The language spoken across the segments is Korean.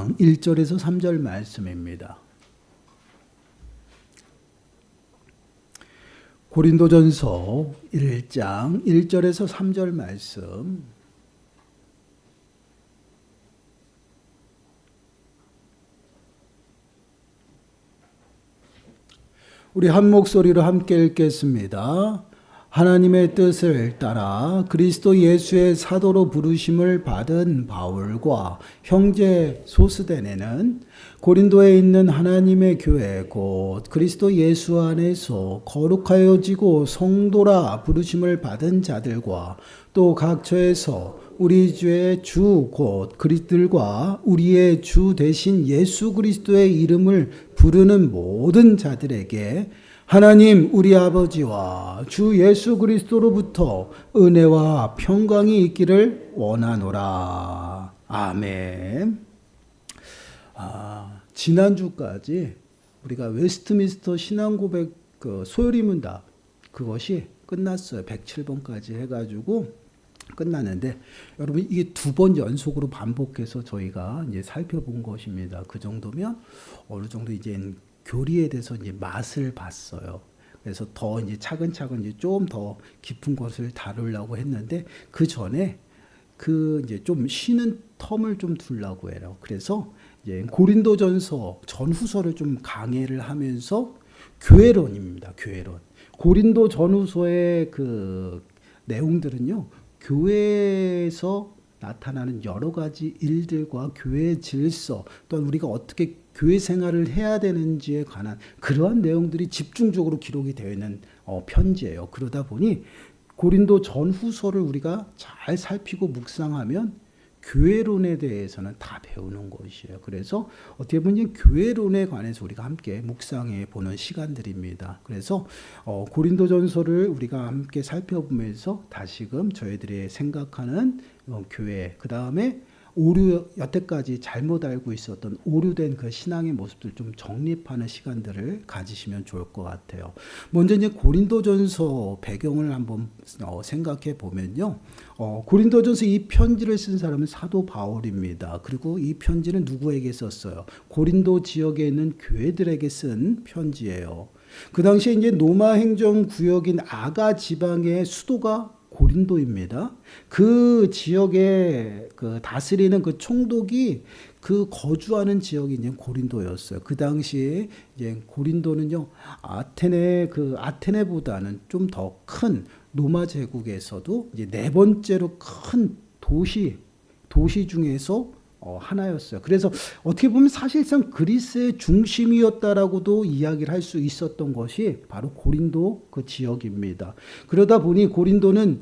1장 1절에서 3절 말씀입니다. 고린도전서 1장 1절에서 3절 말씀. 우리 한 목소리로 함께 읽겠습니다. 하나님의 뜻을 따라 그리스도 예수의 사도로 부르심을 받은 바울과 형제 소스데네는 고린도에 있는 하나님의 교회 곧 그리스도 예수 안에서 거룩하여지고 성도라 부르심을 받은 자들과 또 각처에서 우리 주의 주 곧 그리스도들과 우리의 주 대신 예수 그리스도의 이름을 부르는 모든 자들에게 하나님 우리 아버지와 주 예수 그리스도로부터 은혜와 평강이 있기를 원하노라. 아멘. 지난주까지 우리가 웨스트민스터 신앙고백 소요리문답 그것이 끝났어요. 107번까지 해가지고 끝났는데 여러분 이게 2번 연속으로 반복해서 저희가 이제 살펴본 것입니다. 그 정도면 어느 정도 이제 교리에 대해서 이제 맛을 봤어요. 그래서 더 이제 차근차근 이제 좀 더 깊은 것을 다루려고 했는데 그 전에 그 이제 좀 쉬는 텀을 좀 두려고 해요. 그래서 이제 고린도전서 전후서를 좀 강해를 하면서 교회론입니다. 교회론. 고린도 전후서의 그 내용들은요. 교회에서 나타나는 여러 가지 일들과 교회의 질서 또한 우리가 어떻게 교회 생활을 해야 되는지에 관한 그러한 내용들이 집중적으로 기록이 되어 있는 편지예요. 그러다 보니 고린도 전후서를 우리가 잘 살피고 묵상하면 교회론에 대해서는 다 배우는 것이에요. 그래서 어떻게 보면 교회론에 관해서 우리가 함께 묵상해 보는 시간들입니다. 그래서 고린도전서를 우리가 함께 살펴보면서 다시금 저희들이 생각하는 교회, 그 다음에 여태까지 잘못 알고 있었던 오류된 그 신앙의 모습들 좀 정립하는 시간들을 가지시면 좋을 것 같아요. 먼저 이제 고린도전서 배경을 한번 생각해 보면요. 고린도전서 이 편지를 쓴 사람은 사도 바울입니다. 그리고 이 편지는 누구에게 썼어요? 고린도 지역에 있는 교회들에게 쓴 편지예요. 그 당시에 이제 로마 행정 구역인 아가 지방의 수도가 고린도입니다. 그 지역에 그 다스리는 그 총독이 그 거주하는 지역이 이제 고린도였어요. 그 당시에 이제 고린도는요, 아테네보다는 좀 더 큰 로마 제국에서도 이제 4번째로 큰 도시 중에서 하나였어요. 그래서 어떻게 보면 사실상 그리스의 중심이었다라고도 이야기를 할 수 있었던 것이 바로 고린도 그 지역입니다. 그러다 보니 고린도는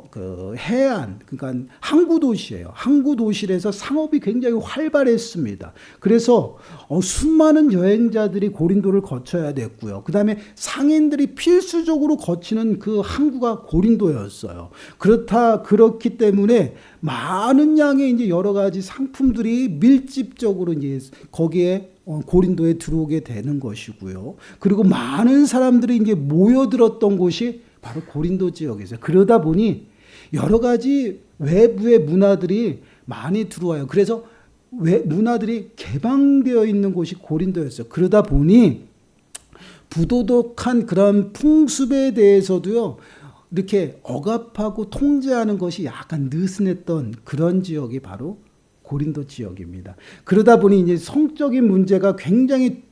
그 해안, 그러니까 항구 도시예요. 항구 도시에서 상업이 굉장히 활발했습니다. 그래서 수많은 여행자들이 고린도를 거쳐야 됐고요. 그다음에 상인들이 필수적으로 거치는 그 항구가 고린도였어요. 그렇기 때문에 많은 양의 이제 여러 가지 상품들이 밀집적으로 이제 거기에 고린도에 들어오게 되는 것이고요. 그리고 많은 사람들이 이제 모여들었던 곳이 바로 고린도 지역이었어요. 그러다 보니 여러 가지 외부의 문화들이 많이 들어와요. 그래서 문화들이 개방되어 있는 곳이 고린도였어요. 그러다 보니 부도덕한 그런 풍습에 대해서도요. 이렇게 억압하고 통제하는 것이 약간 느슨했던 그런 지역이 바로 고린도 지역입니다. 그러다 보니 이제 성적인 문제가 굉장히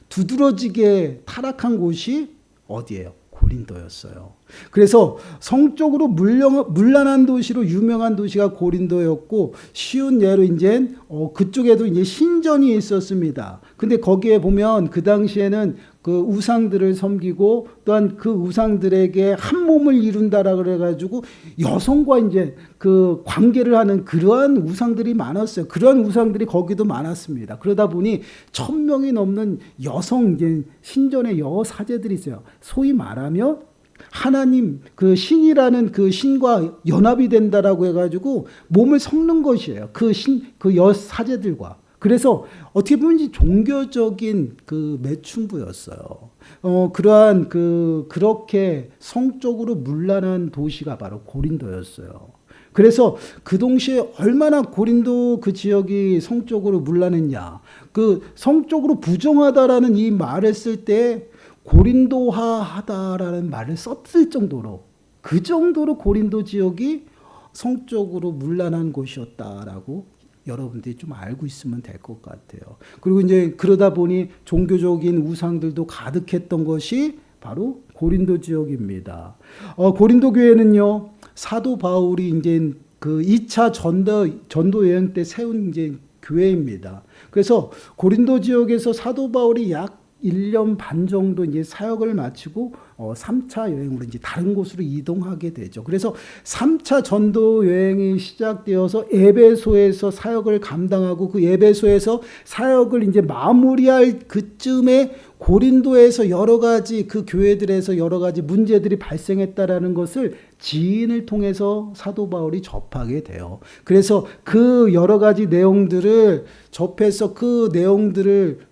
두드러지게 타락한 곳이 어디예요? 고린도였어요. 그래서 성적으로 문란한 도시로 유명한 도시가 고린도였고 쉬운 예로 이제 그쪽에도 이제 신전이 있었습니다. 근데 거기에 보면 그 당시에는 그 우상들을 섬기고 또한 그 우상들에게 한 몸을 이룬다라 그래가지고 여성과 이제 그 관계를 하는 그러한 우상들이 많았어요. 그러한 우상들이 거기도 많았습니다. 그러다 보니 1000명이 넘는 여성 이제 신전의 여사제들이 있어요. 소위 말하면 하나님 그 신이라는 그 신과 연합이 된다라고 해가지고 몸을 섞는 것이에요. 그 여사제들과. 그래서 어떻게 보면 종교적인 그 매춘부였어요. 그렇게 성적으로 문란한 도시가 바로 고린도였어요. 그래서 그 동시에 얼마나 고린도 그 지역이 성적으로 문란했냐. 그 성적으로 부정하다라는 이 말을 쓸 때 고린도화하다라는 말을 썼을 정도로, 그 정도로 고린도 지역이 성적으로 문란한 곳이었다라고 여러분들이 좀 알고 있으면 될 것 같아요. 그리고 이제 그러다 보니 종교적인 우상들도 가득했던 것이 바로 고린도 지역입니다. 고린도 교회는요, 사도 바울이 이제 그 2차 전도 여행 때 세운 이제 교회입니다. 그래서 고린도 지역에서 사도 바울이 약 1년 반 정도 이제 사역을 마치고 3차 여행으로 이제 다른 곳으로 이동하게 되죠. 그래서 3차 전도 여행이 시작되어서 에베소에서 사역을 감당하고 그 에베소에서 사역을 이제 마무리할 그쯤에 고린도에서 여러 가지 그 교회들에서 여러 가지 문제들이 발생했다라는 것을 지인을 통해서 사도 바울이 접하게 돼요. 그래서 그 여러 가지 내용들을 접해서 그 내용들을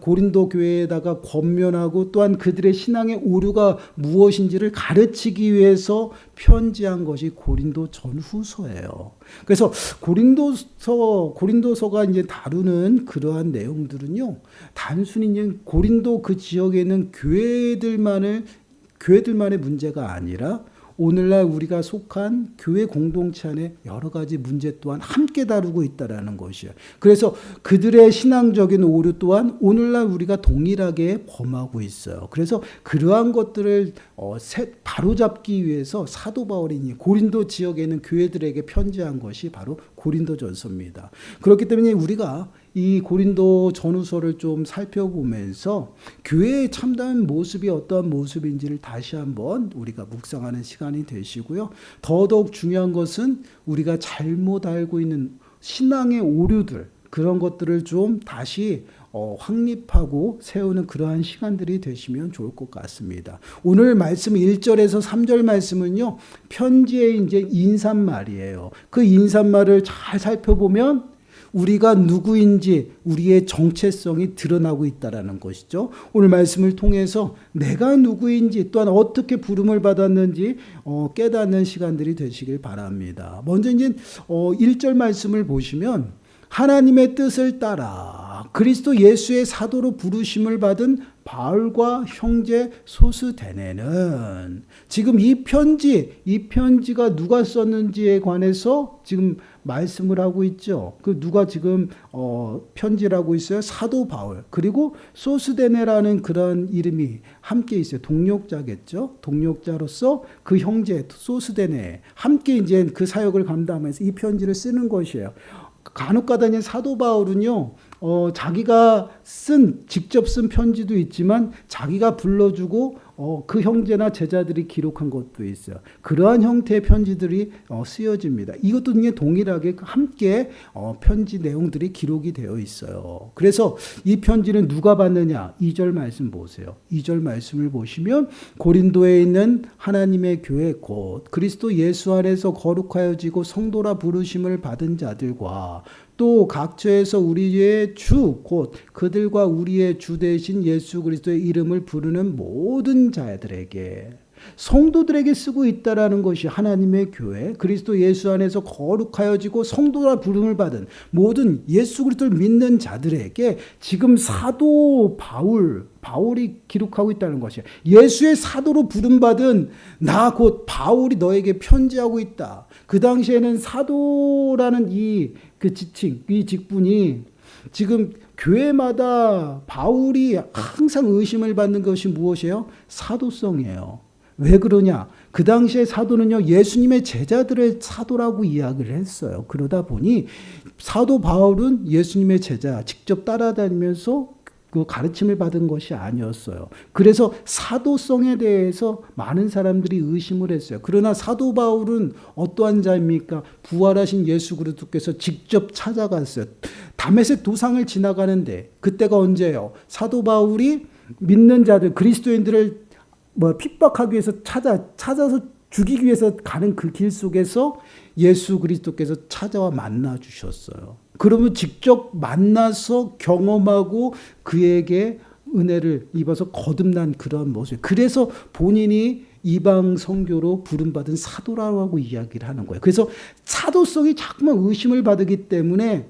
고린도 교회에다가 권면하고 또한 그들의 신앙의 오류가 무엇인지를 가르치기 위해서 편지한 것이 고린도 전후서예요. 그래서 고린도서가 이제 다루는 그러한 내용들은요, 단순히 이제 고린도 그 지역에 있는 교회들만의 문제가 아니라 오늘날 우리가 속한 교회 공동체 안에 여러 가지 문제 또한 함께 다루고 있다라는 것이에요. 그래서 그들의 신앙적인 오류 또한 오늘날 우리가 동일하게 범하고 있어요. 그래서 그러한 것들을 바로잡기 위해서 사도 바울이 고린도 지역에 있는 교회들에게 편지한 것이 바로 고린도전서입니다. 그렇기 때문에 우리가 이 고린도 전후서를 좀 살펴보면서 교회의 참다운 모습이 어떠한 모습인지를 다시 한번 우리가 묵상하는 시간이 되시고요. 더더욱 중요한 것은 우리가 잘못 알고 있는 신앙의 오류들, 그런 것들을 좀 다시 확립하고 세우는 그러한 시간들이 되시면 좋을 것 같습니다. 오늘 말씀 1절에서 3절 말씀은요, 편지의 이제 인사말이에요. 그 인사말을 잘 살펴보면 우리가 누구인지 우리의 정체성이 드러나고 있다라는 것이죠. 오늘 말씀을 통해서 내가 누구인지 또한 어떻게 부름을 받았는지 깨닫는 시간들이 되시길 바랍니다. 먼저 이제 1절 말씀을 보시면 하나님의 뜻을 따라 그리스도 예수의 사도로 부르심을 받은 바울과 형제 소스데네는, 지금 이 편지가 누가 썼는지에 관해서 지금 말씀을 하고 있죠. 그 누가 지금 편지라고 있어요? 사도 바울, 그리고 소스데네라는 그런 이름이 함께 있어요. 동력자겠죠. 동력자로서 그 형제 소스데네 함께 이제 그 사역을 감당하면서 이 편지를 쓰는 것이에요. 간혹가다 사도 바울은요, 자기가 직접 쓴 편지도 있지만 자기가 불러주고 그 형제나 제자들이 기록한 것도 있어요. 그러한 형태의 편지들이 쓰여집니다. 이것도 동일하게 함께 편지 내용들이 기록이 되어 있어요. 그래서 이 편지는 누가 받느냐? 2절 말씀 보세요. 2절 말씀을 보시면 고린도에 있는 하나님의 교회 곧 그리스도 예수 안에서 거룩하여지고 성도라 부르심을 받은 자들과 또 각처에서 우리의 주 곧 그들과 우리의 주 되신 예수 그리스도의 이름을 부르는 모든 자들에게, 성도들에게 쓰고 있다라는 것이 바하나님의 교회, 그리스도 예수 안에서 거룩하여지고 성도라 부름을 받은 모든 예수 그리스도를 믿는 자들에게 지금 사도 바울이 기록하고 있다는 것이에요. 예수의 사도로 부름받은 나 곧 바울이 너에게 편지하고 있다. 그 당시에는 사도라는 이 직분이 지금 교회마다 바울이 항상 의심을 받는 것이 무엇이에요? 사도성이에요. 왜 그러냐? 그 당시에 사도는요, 예수님의 제자들의 사도라고 이야기를 했어요. 그러다 보니 사도 바울은 예수님의 제자, 직접 따라다니면서 그 가르침을 받은 것이 아니었어요. 그래서 사도성에 대해서 많은 사람들이 의심을 했어요. 그러나 사도 바울은 어떠한 자입니까? 부활하신 예수 그리스도께서 직접 찾아갔어요. 다메섹 도상을 지나가는데, 그때가 언제예요? 사도 바울이 믿는 자들, 그리스도인들을 핍박하기 위해서 찾아서 죽이기 위해서 가는 그 길 속에서 예수 그리스도께서 찾아와 만나 주셨어요. 그러면 직접 만나서 경험하고 그에게 은혜를 입어서 거듭난 그런 모습. 그래서 본인이 이방 선교로 부름받은 사도라고 이야기를 하는 거예요. 그래서 사도성이 자꾸만 의심을 받기 때문에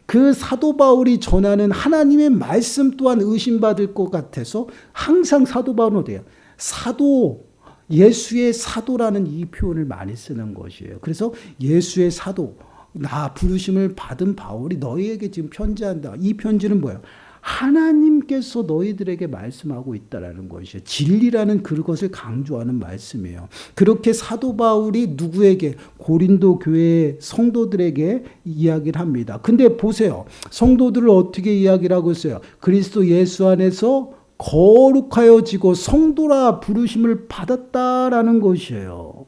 그 사도 바울이 전하는 하나님의 말씀 또한 의심받을 것 같아서 항상 사도 바울은 어때요? 사도, 예수의 사도라는 이 표현을 많이 쓰는 것이에요. 그래서 예수의 사도, 나 부르심을 받은 바울이 너희에게 지금 편지한다. 이 편지는 뭐예요? 하나님께서 너희들에게 말씀하고 있다라는 것이에요. 진리라는 그것을 강조하는 말씀이에요. 그렇게 사도 바울이 누구에게? 고린도 교회 성도들에게 이야기를 합니다. 근데 보세요. 성도들을 어떻게 이야기를 하고 있어요? 그리스도 예수 안에서 거룩하여지고 성도라 부르심을 받았다라는 것이에요.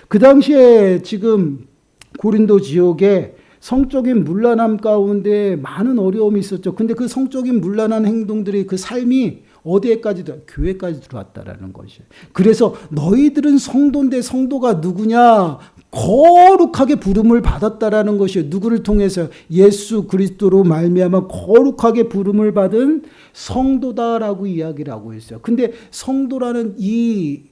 그 당시에 지금 고린도 지역에 성적인 문란함 가운데 많은 어려움이 있었죠. 근데 그 성적인 문란한 행동들이 그 삶이 어디에까지 교회까지 들어왔다라는 것이에요. 그래서 너희들은 성도인데 성도가 누구냐? 거룩하게 부름을 받았다라는 것이에요. 누구를 통해서? 예수 그리스도로 말미암아 거룩하게 부름을 받은 성도다라고 이야기를 하고 있어요. 근데 성도라는 이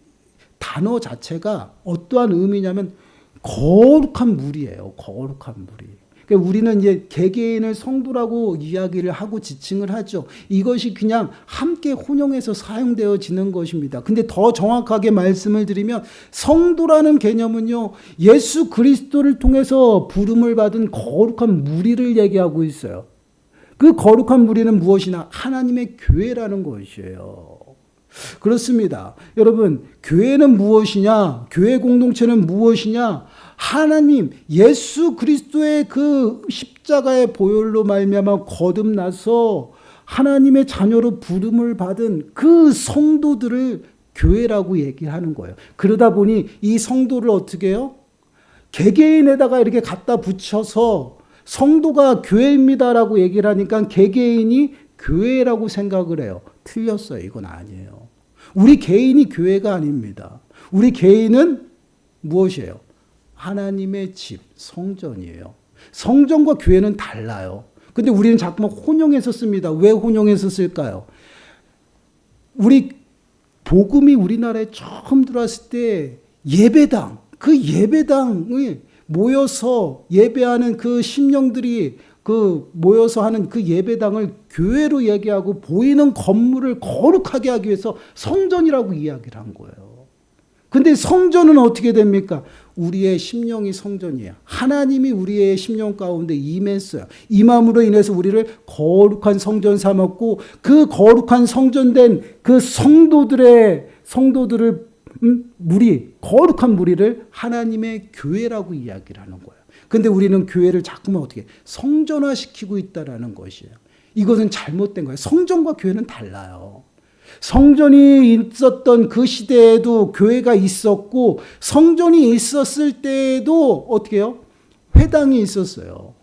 단어 자체가 어떠한 의미냐면 거룩한 물이에요. 거룩한 물이. 그러니까 우리는 이제 개개인을 성도라고 이야기를 하고 지칭을 하죠. 이것이 그냥 함께 혼용해서 사용되어지는 것입니다. 근데 더 정확하게 말씀을 드리면 성도라는 개념은요, 예수 그리스도를 통해서 부름을 받은 거룩한 무리를 얘기하고 있어요. 그 거룩한 무리는 무엇이나? 하나님의 교회라는 것이에요. 그렇습니다. 여러분, 교회는 무엇이냐? 교회 공동체는 무엇이냐? 하나님, 예수 그리스도의 그 십자가의 보혈로 말미암아 거듭나서 하나님의 자녀로 부름을 받은 그 성도들을 교회라고 얘기하는 거예요. 그러다 보니 이 성도를 어떻게 해요? 개개인에다가 이렇게 갖다 붙여서 성도가 교회입니다라고 얘기를 하니까 개개인이 교회라고 생각을 해요. 틀렸어요. 이건 아니에요. 우리 개인이 교회가 아닙니다. 우리 개인은 무엇이에요? 하나님의 집, 성전이에요. 성전과 교회는 달라요. 근데 우리는 자꾸만 혼용해서 씁니다. 왜 혼용해서 쓸까요? 우리 복음이 우리나라에 처음 들어왔을 때 예배당, 그 예배당이 모여서 예배하는 그 심령들이 모여서 하는 그 예배당을 교회로 얘기하고 보이는 건물을 거룩하게 하기 위해서 성전이라고 이야기를 한 거예요. 근데 성전은 어떻게 됩니까? 우리의 심령이 성전이에요. 하나님이 우리의 심령 가운데 임했어요. 임함으로 인해서 우리를 거룩한 성전 삼았고 그 거룩한 성전된 그 성도들을 거룩한 무리를 하나님의 교회라고 이야기를 하는 거예요. 근데 우리는 교회를 자꾸만 어떻게 성전화시키고 있다라는 것이에요. 이것은 잘못된 거예요. 성전과 교회는 달라요. 성전이 있었던 그 시대에도 교회가 있었고 성전이 있었을 때에도 어떻게 해요? 회당이 있었어요.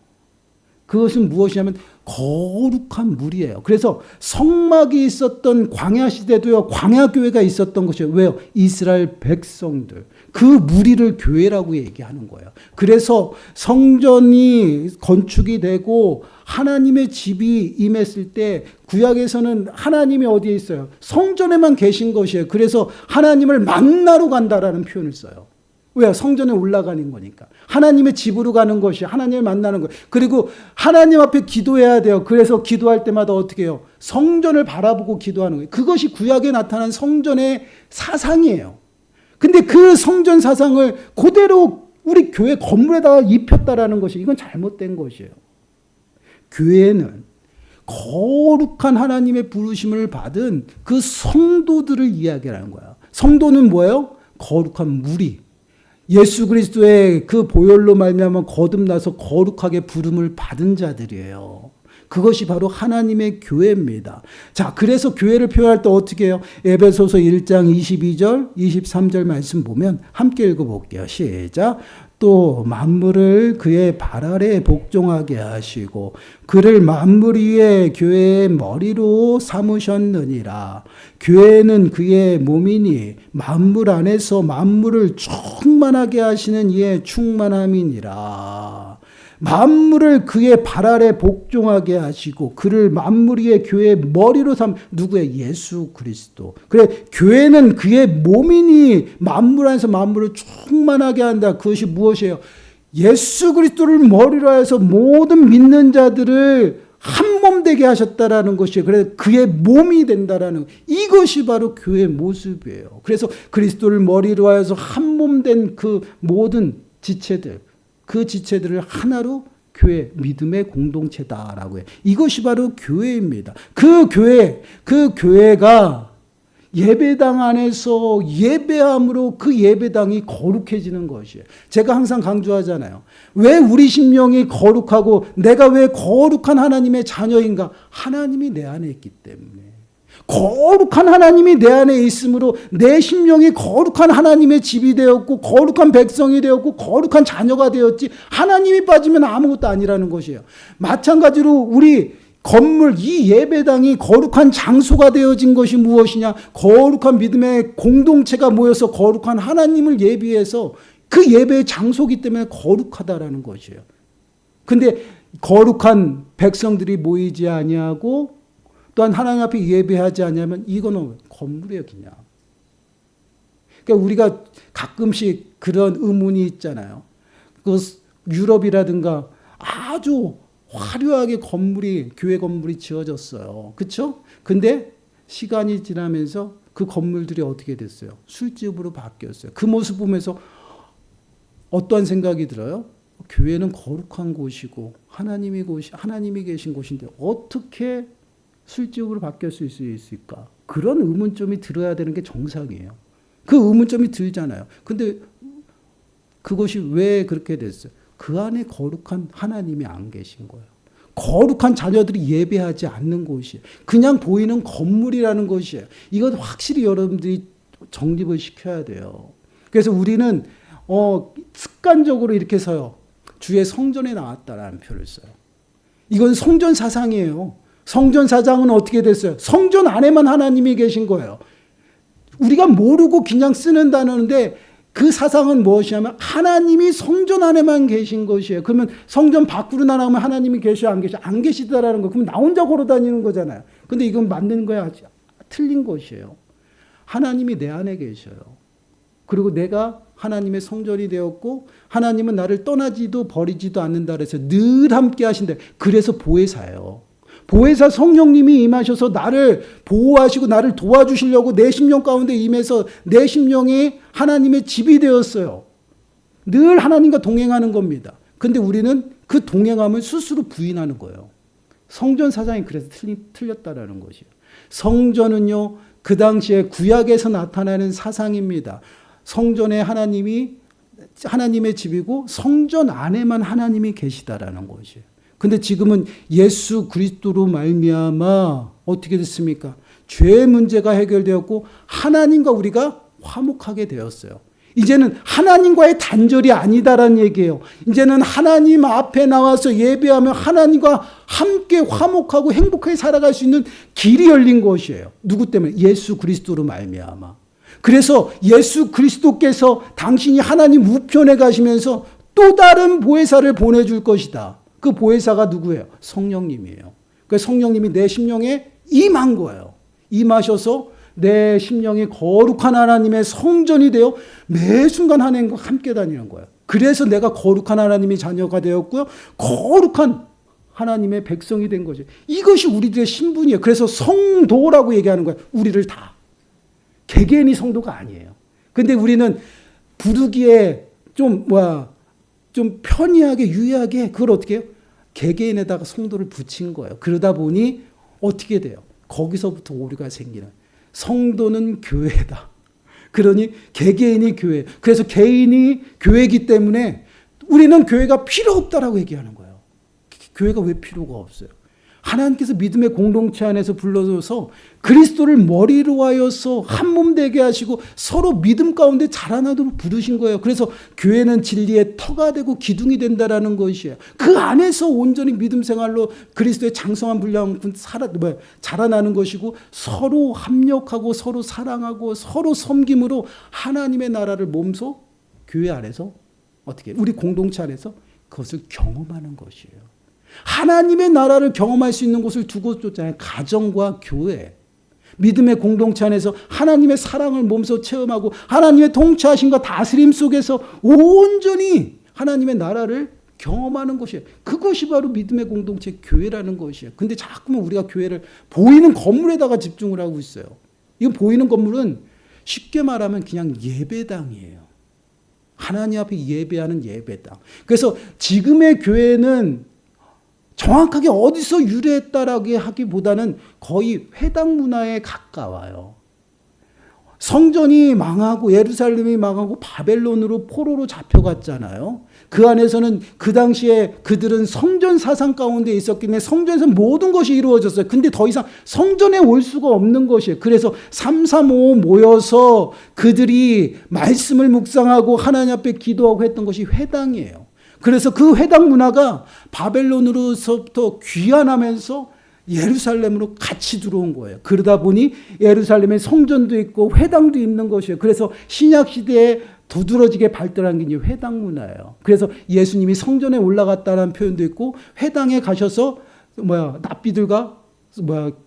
그것은 무엇이냐면 거룩한 물이에요. 그래서 성막이 있었던 광야 시대도요, 광야 교회가 있었던 것이에요. 왜요? 이스라엘 백성들. 그 무리를 교회라고 얘기하는 거예요. 그래서 성전이 건축이 되고 하나님의 집이 임했을 때 구약에서는 하나님이 어디에 있어요? 성전에만 계신 것이에요. 그래서 하나님을 만나러 간다라는 표현을 써요. 왜요? 성전에 올라가는 거니까. 하나님의 집으로 가는 것이 하나님을 만나는 거예요. 그리고 하나님 앞에 기도해야 돼요. 그래서 기도할 때마다 어떻게 해요? 성전을 바라보고 기도하는 거예요. 그것이 구약에 나타난 성전의 사상이에요. 근데 그 성전 사상을 그대로 우리 교회 건물에다가 입혔다라는 것이 이건 잘못된 것이에요. 교회는 거룩한 하나님의 부르심을 받은 그 성도들을 이야기하는 거야. 성도는 뭐예요? 거룩한 무리. 예수 그리스도의 그 보혈로 말미암아 거듭나서 거룩하게 부름을 받은 자들이에요. 그것이 바로 하나님의 교회입니다. 자, 그래서 교회를 표현할 때 어떻게 해요? 에베소서 1장 22절, 23절 말씀 보면 함께 읽어볼게요. 시작. 또 만물을 그의 발 아래 복종하게 하시고 그를 만물 위에 교회의 머리로 삼으셨느니라. 교회는 그의 몸이니 만물 안에서 만물을 충만하게 하시는 이의 충만함이니라. 만물을 그의 발 아래 복종하게 하시고 그를 만물 위의 교회의 머리로 삼 누구의? 예수 그리스도. 그래 교회는 그의 몸이니 만물 안에서 만물을 충만하게 한다. 그것이 무엇이에요? 예수 그리스도를 머리로 해서 모든 믿는 자들을 한 몸 되게 하셨다라는 것이에요. 그래서 그의 몸이 된다라는 이것이 바로 교회의 모습이에요. 그래서 그리스도를 머리로 하여서 한 몸 된 그 모든 지체들, 그 지체들을 하나로 교회, 믿음의 공동체다라고 해요. 이것이 바로 교회입니다. 그 교회가 예배당 안에서 예배함으로 그 예배당이 거룩해지는 것이에요. 제가 항상 강조하잖아요. 왜 우리 심령이 거룩하고 내가 왜 거룩한 하나님의 자녀인가? 하나님이 내 안에 있기 때문에. 거룩한 하나님이 내 안에 있으므로 내 심령이 거룩한 하나님의 집이 되었고 거룩한 백성이 되었고 거룩한 자녀가 되었지, 하나님이 빠지면 아무것도 아니라는 것이에요. 마찬가지로 우리 건물, 이 예배당이 거룩한 장소가 되어진 것이 무엇이냐? 거룩한 믿음의 공동체가 모여서 거룩한 하나님을 예비해서 그 예배의 장소이기 때문에 거룩하다라는 것이에요. 근데 거룩한 백성들이 모이지 아니하고 또한 하나님 앞에 예배하지 않으면 이거는 건물이에요, 그냥. 그러니까 우리가 가끔씩 그런 의문이 있잖아요. 그 유럽이라든가 아주 화려하게 교회 건물이 지어졌어요. 그렇죠? 근데 시간이 지나면서 그 건물들이 어떻게 됐어요? 술집으로 바뀌었어요. 그 모습 보면서 어떠한 생각이 들어요? 교회는 거룩한 곳이고 하나님이 계신 곳인데 어떻게 술집으로 바뀔 수 있을까? 그런 의문점이 들어야 되는 게 정상이에요. 그 의문점이 들잖아요. 근데 그것이 왜 그렇게 됐어요? 그 안에 거룩한 하나님이 안 계신 거예요. 거룩한 자녀들이 예배하지 않는 곳이에요. 그냥 보이는 건물이라는 것이에요. 이건 확실히 여러분들이 정립을 시켜야 돼요. 그래서 우리는 습관적으로 이렇게 서요. 주의 성전에 나왔다라는 표를 써요. 이건 성전 사상이에요. 성전 사상은 어떻게 됐어요? 성전 안에만 하나님이 계신 거예요. 우리가 모르고 그냥 쓰는 단어인데 그 사상은 무엇이냐면 하나님이 성전 안에만 계신 것이에요. 그러면 성전 밖으로 나가면 하나님이 계셔 안 계셔? 안 계시다라는 거. 그럼 나 혼자 걸어 다니는 거잖아요. 근데 이건 맞는 거야? 틀린 것이에요. 하나님이 내 안에 계셔요. 그리고 내가 하나님의 성전이 되었고 하나님은 나를 떠나지도 버리지도 않는다 그래서 늘 함께 하신다. 그래서 보혜사예요. 보혜사 성령님이 임하셔서 나를 보호하시고 나를 도와주시려고 내 심령 가운데 임해서 내 심령이 하나님의 집이 되었어요. 늘 하나님과 동행하는 겁니다. 근데 우리는 그 동행함을 스스로 부인하는 거예요. 성전 사상이 그래서 틀렸다라는 것이에요. 성전은요, 그 당시에 구약에서 나타나는 사상입니다. 성전에 하나님의 집이고 성전 안에만 하나님이 계시다라는 것이에요. 근데 지금은 예수 그리스도로 말미암아 어떻게 됐습니까? 죄의 문제가 해결되었고 하나님과 우리가 화목하게 되었어요. 이제는 하나님과의 단절이 아니다라는 얘기예요. 이제는 하나님 앞에 나와서 예배하며 하나님과 함께 화목하고 행복하게 살아갈 수 있는 길이 열린 것이에요. 누구 때문에? 예수 그리스도로 말미암아. 그래서 예수 그리스도께서 당신이 하나님 우편에 가시면서 또 다른 보혜사를 보내줄 것이다. 그 보혜사가 누구예요? 성령님이에요. 그 성령님이 내 심령에 임한 거예요. 임하셔서 내 심령이 거룩한 하나님의 성전이 되어 매 순간 하나님과 함께 다니는 거예요. 그래서 내가 거룩한 하나님의 자녀가 되었고요. 거룩한 하나님의 백성이 된 거죠. 이것이 우리들의 신분이에요. 그래서 성도라고 얘기하는 거예요. 우리를 다. 개개인이 성도가 아니에요. 근데 우리는 부르기에 좀 편리하게 유의하게 그걸 어떻게 해요? 개개인에다가 성도를 붙인 거예요. 그러다 보니 어떻게 돼요? 거기서부터 오류가 생기는. 성도는 교회다. 그러니 개개인이 교회. 그래서 개인이 교회이기 때문에 우리는 교회가 필요 없다라고 얘기하는 거예요. 교회가 왜 필요가 없어요? 하나님께서 믿음의 공동체 안에서 불러줘서 그리스도를 머리로 하여서 한 몸 되게 하시고 서로 믿음 가운데 자라나도록 부르신 거예요. 그래서 교회는 진리의 터가 되고 기둥이 된다라는 것이에요. 그 안에서 온전히 믿음 생활로 그리스도의 장성한 분량 자라나는 것이고 서로 합력하고 서로 사랑하고 서로 섬김으로 하나님의 나라를 몸소 교회 안에서 어떻게 우리 공동체 안에서 그것을 경험하는 것이에요. 하나님의 나라를 경험할 수 있는 곳을 두 곳 줬잖아요. 가정과 교회. 믿음의 공동체 안에서 하나님의 사랑을 몸소 체험하고 하나님의 통치하심과 다스림 속에서 온전히 하나님의 나라를 경험하는 것이에요. 그것이 바로 믿음의 공동체 교회라는 것이에요. 근데 자꾸만 우리가 교회를 보이는 건물에다가 집중을 하고 있어요. 이건 보이는 건물은 쉽게 말하면 그냥 예배당이에요. 하나님 앞에 예배하는 예배당. 그래서 지금의 교회는 정확하게 어디서 유래했다라고 하기보다는 거의 회당 문화에 가까워요. 성전이 망하고 예루살렘이 망하고 바벨론으로 포로로 잡혀갔잖아요. 그 안에서는 그 당시에 그들은 성전 사상 가운데 있었기 때문에 성전에서 모든 것이 이루어졌어요. 근데 더 이상 성전에 올 수가 없는 것이에요. 그래서 335 모여서 그들이 말씀을 묵상하고 하나님 앞에 기도하고 했던 것이 회당이에요. 그래서 그 회당 문화가 바벨론으로서부터 귀환하면서 예루살렘으로 같이 들어온 거예요. 그러다 보니 예루살렘에 성전도 있고 회당도 있는 것이에요. 그래서 신약 시대에 두드러지게 발달한 게 이제 회당 문화예요. 그래서 예수님이 성전에 올라갔다는 표현도 있고 회당에 가셔서 납비들과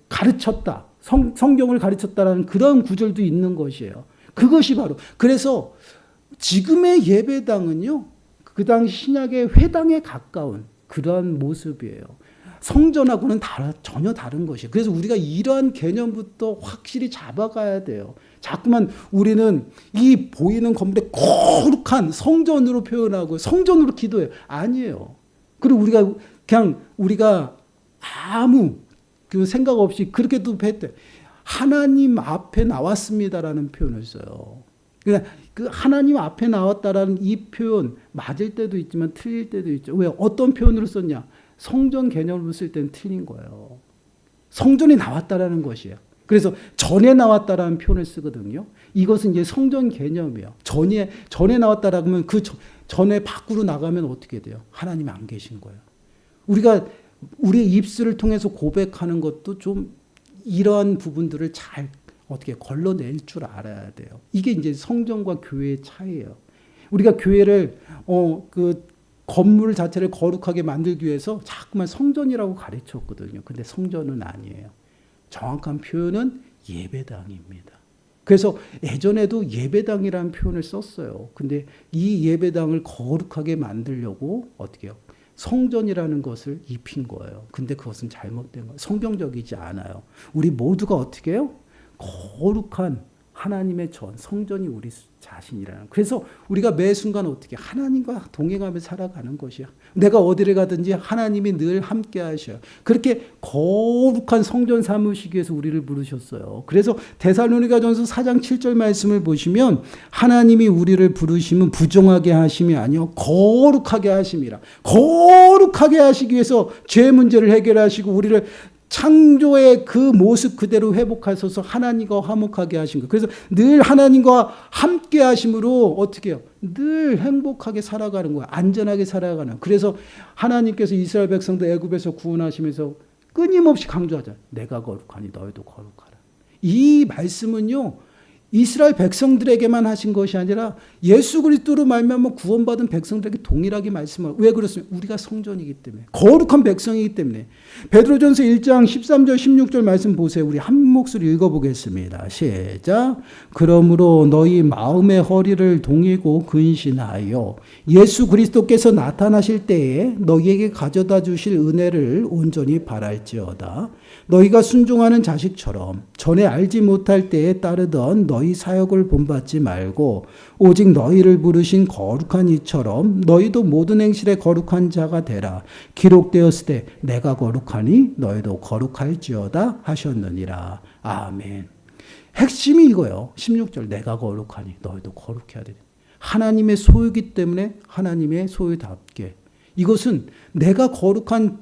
가르쳤다. 성경을 가르쳤다라는 그런 구절도 있는 것이에요. 그것이 바로 그래서 지금의 예배당은요. 그 당시 신약의 회당에 가까운 그러한 모습이에요. 성전하고는 전혀 다른 것이에요. 그래서 우리가 이러한 개념부터 확실히 잡아가야 돼요. 자꾸만 우리는 이 보이는 건물에 거룩한 성전으로 표현하고 성전으로 기도해요. 아니에요. 그리고 우리가 아무 그 생각 없이 그렇게도 했대. 하나님 앞에 나왔습니다라는 표현을 써요. 그러니까 그 하나님 앞에 나왔다라는 이 표현 맞을 때도 있지만 틀릴 때도 있죠. 왜 어떤 표현으로 썼냐? 성전 개념으로 쓸 때는 틀린 거예요. 성전이 나왔다라는 것이에요. 그래서 전에 나왔다라는 표현을 쓰거든요. 이것은 이제 성전 개념이에요. 전에 나왔다라고 하면 그 전에 밖으로 나가면 어떻게 돼요? 하나님이 안 계신 거예요. 우리가 우리 입술을 통해서 고백하는 것도 좀 이러한 부분들을 잘 어떻게 걸러낼 줄 알아야 돼요. 이게 이제 성전과 교회의 차이예요. 우리가 교회를 그 건물 자체를 거룩하게 만들기 위해서 자꾸만 성전이라고 가르쳤거든요. 근데 성전은 아니에요. 정확한 표현은 예배당입니다. 그래서 예전에도 예배당이라는 표현을 썼어요. 근데 이 예배당을 거룩하게 만들려고 어떻게 해요? 성전이라는 것을 입힌 거예요. 근데 그것은 잘못된 거예요. 성경적이지 않아요. 우리 모두가 어떻게 해요? 거룩한 하나님의 성전이 우리 자신이라는. 그래서 우리가 매 순간 어떻게 하나님과 동행하며 살아가는 것이야. 내가 어디를 가든지 하나님이 늘 함께 하셔요. 그렇게 거룩한 성전 삼으시기 위해서 우리를 부르셨어요. 그래서 데살로니가전서 4장 7절 말씀을 보시면 하나님이 우리를 부르시면 부정하게 하심이 아니요 거룩하게 하심이라. 거룩하게 하시기 위해서 죄 문제를 해결하시고 우리를 창조의 그 모습 그대로 회복하셔서 하나님과 화목하게 하신 거예요. 그래서 늘 하나님과 함께 하심으로 어떻게 해요? 늘 행복하게 살아가는 거예요. 안전하게 살아가는 거예요. 그래서 하나님께서 이스라엘 백성들 애굽에서 구원하시면서 끊임없이 강조하잖아요. 내가 거룩하니 너희도 거룩하라. 이 말씀은요. 이스라엘 백성들에게만 하신 것이 아니라 예수 그리스도로 말미암아 구원받은 백성들에게 동일하게 말씀하고. 왜 그렇습니까? 우리가 성전이기 때문에 거룩한 백성이기 때문에. 베드로전서 1장 13절 16절 말씀 보세요. 우리 한 목소리 읽어보겠습니다. 시작. 그러므로 너희 마음의 허리를 동이고 근신하여 예수 그리스도께서 나타나실 때에 너희에게 가져다 주실 은혜를 온전히 바랄지어다. 너희가 순종하는 자식처럼 전에 알지 못할 때에 따르던 너희 사역을 본받지 말고 오직 너희를 부르신 거룩한 이처럼 너희도 모든 행실에 거룩한 자가 되라. 기록되었을 때 내가 거룩하니 너희도 거룩할지어다 하셨느니라. 아멘. 핵심이 이거예요. 16절 내가 거룩하니 너희도 거룩해야 돼. 하나님의 소유이기 때문에 하나님의 소유답게. 이것은 내가 거룩한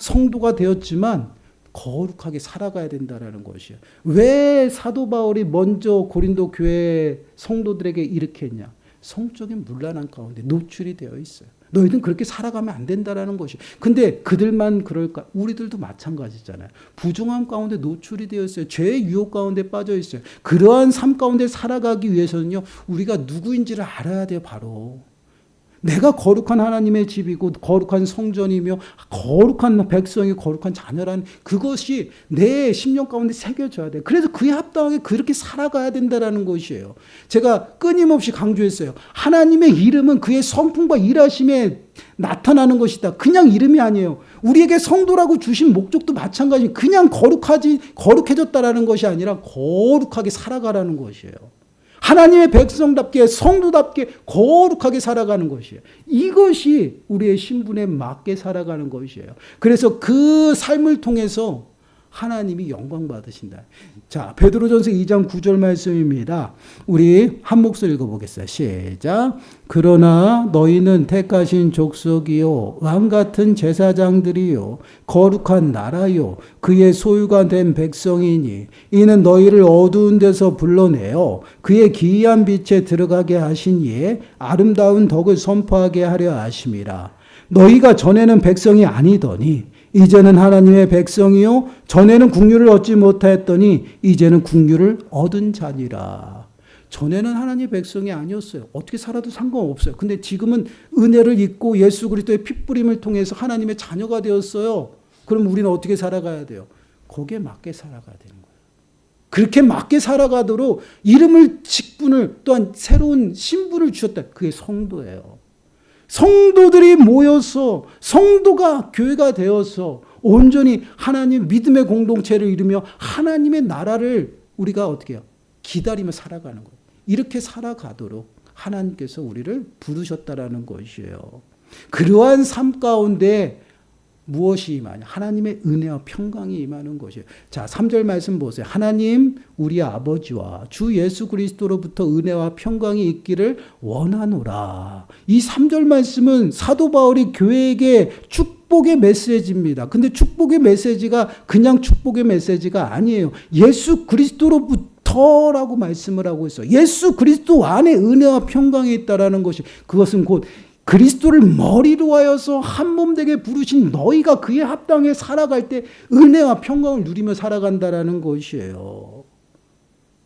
성도가 되었지만 거룩하게 살아가야 된다라는 것이에요. 왜 사도 바울이 먼저 고린도 교회 성도들에게 이렇게 했냐? 성적인 문란한 가운데 노출이 되어 있어요. 너희들은 그렇게 살아가면 안 된다라는 것이에요. 근데 그들만 그럴까? 우리들도 마찬가지잖아요. 부정함 가운데 노출이 되어 있어요. 죄의 유혹 가운데 빠져 있어요. 그러한 삶 가운데 살아가기 위해서는요. 우리가 누구인지를 알아야 돼요. 바로. 내가 거룩한 하나님의 집이고 거룩한 성전이며 거룩한 백성이 거룩한 자녀라는 그것이 내 심령 가운데 새겨져야 돼. 그래서 그에 합당하게 그렇게 살아가야 된다는 것이에요. 제가 끊임없이 강조했어요. 하나님의 이름은 그의 성품과 일하심에 나타나는 것이다. 그냥 이름이 아니에요. 우리에게 성도라고 주신 목적도 마찬가지. 그냥 거룩해졌다라는 것이 아니라 거룩하게 살아가라는 것이에요. 하나님의 백성답게 성도답게 거룩하게 살아가는 것이에요. 이것이 우리의 신분에 맞게 살아가는 것이에요. 그래서 그 삶을 통해서 하나님이 영광 받으신다. 자, 베드로전서 2장 9절 말씀입니다. 우리 한 목소리 읽어보겠어요. 시작. 그러나 너희는 택하신 족속이요 왕 같은 제사장들이요 거룩한 나라요 그의 소유가 된 백성이니 이는 너희를 어두운 데서 불러내어 그의 기이한 빛에 들어가게 하신 이에 아름다운 덕을 선포하게 하려 하심이라. 너희가 전에는 백성이 아니더니 이제는 하나님의 백성이요 전에는 국류를 얻지 못하였더니 이제는 국류를 얻은 자니라. 전에는 하나님의 백성이 아니었어요. 어떻게 살아도 상관없어요. 근데 지금은 은혜를 입고 예수 그리스도의 핏부림을 통해서 하나님의 자녀가 되었어요. 그럼 우리는 어떻게 살아가야 돼요? 거기에 맞게 살아가야 되는 거예요. 그렇게 맞게 살아가도록 이름을 직분을 또한 새로운 신분을 주셨다. 그게 성도예요. 성도들이 모여서 성도가 교회가 되어서 온전히 하나님 믿음의 공동체를 이루며 하나님의 나라를 우리가 어떻게 해요? 기다리며 살아가는 거예요. 이렇게 살아가도록 하나님께서 우리를 부르셨다라는 것이에요. 그러한 삶 가운데 무엇이 임하냐? 하나님의 은혜와 평강이 임하는 것이에요. 자, 3절 말씀 보세요. 하나님 우리 아버지와 주 예수 그리스도로부터 은혜와 평강이 있기를 원하노라. 이 3절 말씀은 사도 바울이 교회에게 축복의 메시지입니다. 근데 축복의 메시지가 그냥 축복의 메시지가 아니에요. 예수 그리스도로부터라고 말씀을 하고 있어요. 예수 그리스도 안에 은혜와 평강이 있다라는 것이 그것은 곧 그리스도를 머리로 하여서 한 몸 되게 부르신 너희가 그에 합당해 살아갈 때 은혜와 평강을 누리며 살아간다라는 것이에요.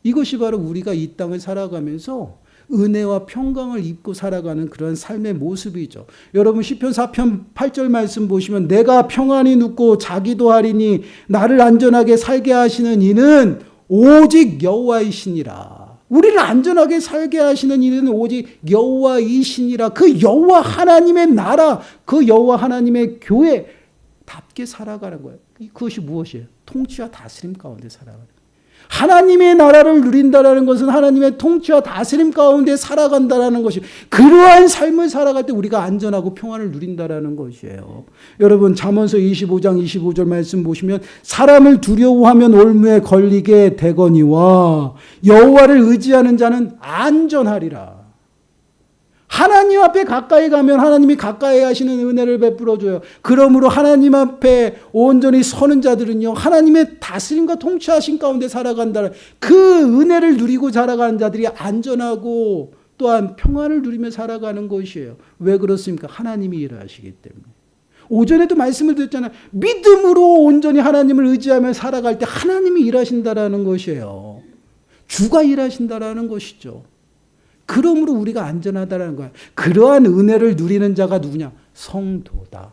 이것이 바로 우리가 이 땅을 살아가면서 은혜와 평강을 입고 살아가는 그런 삶의 모습이죠. 여러분 시편 4편 8절 말씀 보시면 내가 평안히 눕고 자기도 하리니 나를 안전하게 살게 하시는 이는 오직 여호와이시니라. 우리를 안전하게 살게 하시는 이는 오직 여호와이시니라. 그 여호와 하나님의 나라, 그 여호와 하나님의 교회답게 살아가는 거예요. 그것이 무엇이에요? 통치와 다스림 가운데 살아가는 거예요. 하나님의 나라를 누린다라는 것은 하나님의 통치와 다스림 가운데 살아간다라는 것이 그러한 삶을 살아갈 때 우리가 안전하고 평안을 누린다라는 것이에요. 여러분 잠언서 25장 25절 말씀 보시면 사람을 두려워하면 올무에 걸리게 되거니와 여호와를 의지하는 자는 안전하리라. 하나님 앞에 가까이 가면 하나님이 가까이 하시는 은혜를 베풀어 줘요. 그러므로 하나님 앞에 온전히 서는 자들은요 하나님의 다스림과 통치하신 가운데 살아간다는 그 은혜를 누리고 살아가는 자들이 안전하고 또한 평안을 누리며 살아가는 것이에요. 왜 그렇습니까? 하나님이 일하시기 때문에. 오전에도 말씀을 드렸잖아요. 믿음으로 온전히 하나님을 의지하며 살아갈 때 하나님이 일하신다라는 것이에요. 주가 일하신다라는 것이죠. 그러므로 우리가 안전하다는 거야. 그러한 은혜를 누리는 자가 누구냐? 성도다.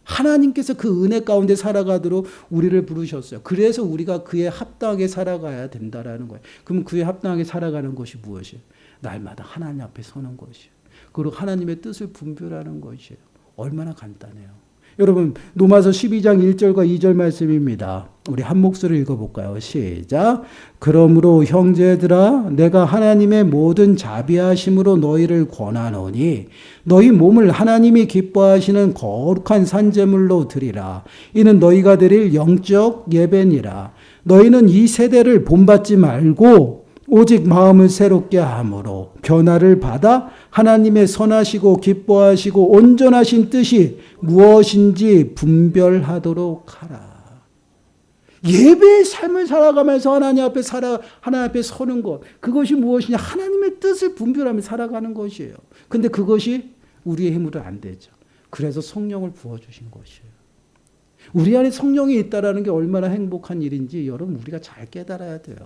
하나님께서 그 은혜 가운데 살아가도록 우리를 부르셨어요. 그래서 우리가 그에 합당하게 살아가야 된다라는 거예요. 그럼 그에 합당하게 살아가는 것이 무엇이에요? 날마다 하나님 앞에 서는 것이에요. 그리고 하나님의 뜻을 분별하는 것이에요. 얼마나 간단해요. 여러분 로마서 12장 1절과 2절 말씀입니다. 우리 한 목소리 읽어볼까요? 시작. 그러므로 형제들아 내가 하나님의 모든 자비하심으로 너희를 권하노니 너희 몸을 하나님이 기뻐하시는 거룩한 산제물로 드리라. 이는 너희가 드릴 영적 예배니라. 너희는 이 세대를 본받지 말고 오직 마음을 새롭게 함으로 변화를 받아 하나님의 선하시고 기뻐하시고 온전하신 뜻이 무엇인지 분별하도록 하라. 예배의 삶을 살아가면서 하나님 앞에 서는 것, 그것이 무엇이냐? 하나님의 뜻을 분별하며 살아가는 것이에요. 근데 그것이 우리의 힘으로 안 되죠. 그래서 성령을 부어주신 것이에요. 우리 안에 성령이 있다는 게 얼마나 행복한 일인지 여러분 우리가 잘 깨달아야 돼요.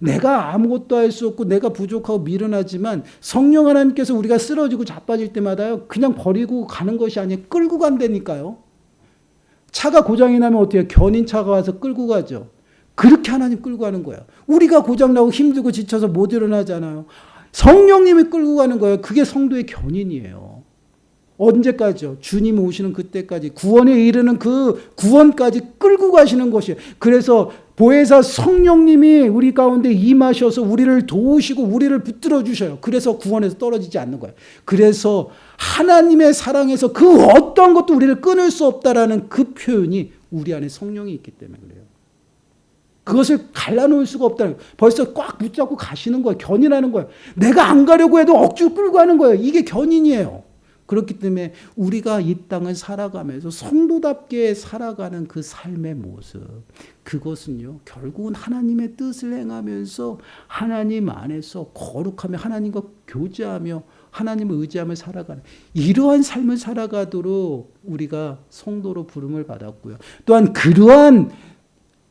내가 아무것도 할 수 없고 내가 부족하고 미련하지만 성령 하나님께서 우리가 쓰러지고 자빠질 때마다요 그냥 버리고 가는 것이 아니에요. 끌고 간다니까요. 차가 고장이 나면 어떻게 해요? 견인차가 와서 끌고 가죠. 그렇게 하나님 끌고 가는 거예요. 우리가 고장나고 힘들고 지쳐서 못 일어나잖아요. 성령님이 끌고 가는 거예요. 그게 성도의 견인이에요. 언제까지요? 주님이 오시는 그때까지 구원에 이르는 그 구원까지 끌고 가시는 것이에요. 그래서 보혜사 성령님이 우리 가운데 임하셔서 우리를 도우시고 우리를 붙들어 주셔요. 그래서 구원에서 떨어지지 않는 거예요. 그래서 하나님의 사랑에서 그 어떤 것도 우리를 끊을 수 없다라는 그 표현이 우리 안에 성령이 있기 때문에 그래요. 그것을 갈라놓을 수가 없다는 거예요. 벌써 꽉 붙잡고 가시는 거예요. 견인하는 거예요. 내가 안 가려고 해도 억지로 끌고 가는 거예요. 이게 견인이에요. 그렇기 때문에 우리가 이 땅을 살아가면서 성도답게 살아가는 그 삶의 모습, 그것은요 결국은 하나님의 뜻을 행하면서 하나님 안에서 거룩하며 하나님과 교제하며 하나님을 의지하며 살아가는 이러한 삶을 살아가도록 우리가 성도로 부름을 받았고요. 또한 그러한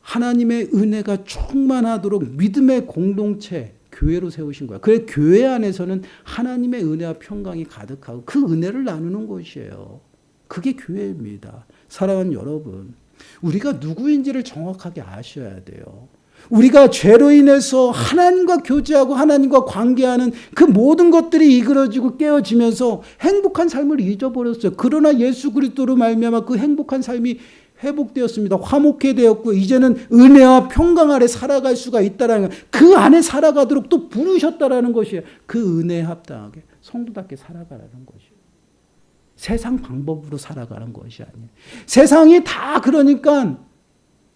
하나님의 은혜가 충만하도록 믿음의 공동체 교회로 세우신 거야. 그래서 교회 안에서는 하나님의 은혜와 평강이 가득하고 그 은혜를 나누는 것이에요. 그게 교회입니다. 사랑하는 여러분, 우리가 누구인지를 정확하게 아셔야 돼요. 우리가 죄로 인해서 하나님과 교제하고 하나님과 관계하는 그 모든 것들이 이그러지고 깨어지면서 행복한 삶을 잊어버렸어요. 그러나 예수 그리스도로 말미암아 그 행복한 삶이 회복되었습니다. 화목해 되었고 이제는 은혜와 평강 아래 살아갈 수가 있다라는 것. 그 안에 살아가도록 또 부르셨다라는 것이에요. 그 은혜에 합당하게 성도답게 살아가라는 것이에요. 세상 방법으로 살아가는 것이 아니에요. 세상이 다 그러니까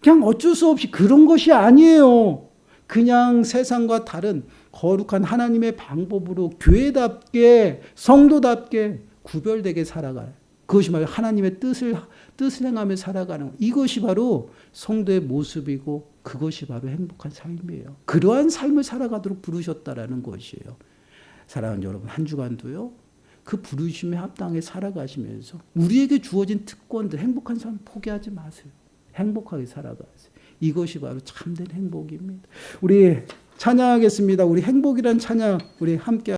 그냥 어쩔 수 없이 그런 것이 아니에요. 그냥 세상과 다른 거룩한 하나님의 방법으로 교회답게 성도답게 구별되게 살아가요. 그것이 바로 하나님의 뜻을 행하며 살아가는 이것이 바로 성도의 모습이고 그것이 바로 행복한 삶이에요. 그러한 삶을 살아가도록 부르셨다라는 것이에요. 사랑하는 여러분, 한 주간도요 그 부르심에 합당해 살아가시면서 우리에게 주어진 특권들 행복한 삶 포기하지 마세요. 행복하게 살아가세요. 이것이 바로 참된 행복입니다. 우리 찬양하겠습니다. 우리 행복이란 찬양 우리 함께